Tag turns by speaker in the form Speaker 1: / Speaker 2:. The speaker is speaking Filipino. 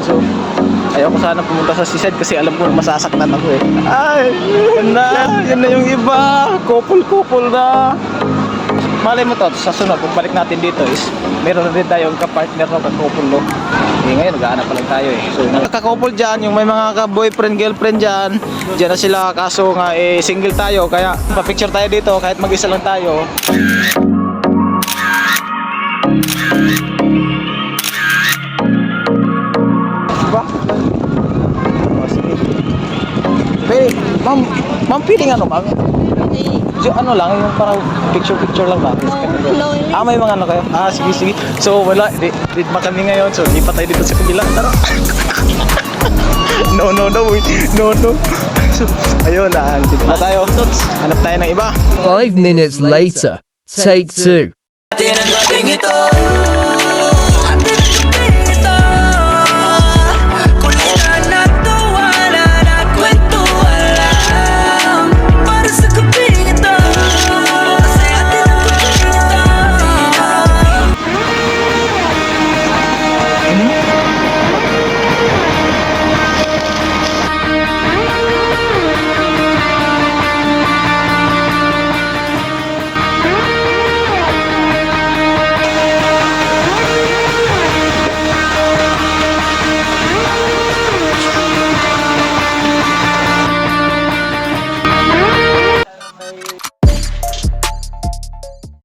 Speaker 1: So ayoko sana pumunta sa seaside kasi alam ko masasaktan ako eh. Ay, yan na yung iba. Couple na. Malay mo to, sa sunod, kung balik natin dito is meron na din tayong kapartner na kakouple, no? Eh ngayon, nag-aanap pa lang tayo eh. So, kakouple dyan, yung may mga ka-boyfriend, girlfriend dyan, dyan na sila, kaso nga eh, single tayo, kaya pa-picture tayo dito, kahit mag-isa lang tayo. Diba? O, sige. Hey, ma'am, feeling ano, ma'am? Ano lang, yung parang picture lang natin. May mga ano kayo? Sige. So, wala, date pa kami ngayon. So, lipat tayo dito sa kabila. Tara. No. So, ayun, dito na tayo. Hanap tayo ng iba.
Speaker 2: 5 minutes later, take 2.
Speaker 3: Atin ang gabing ito.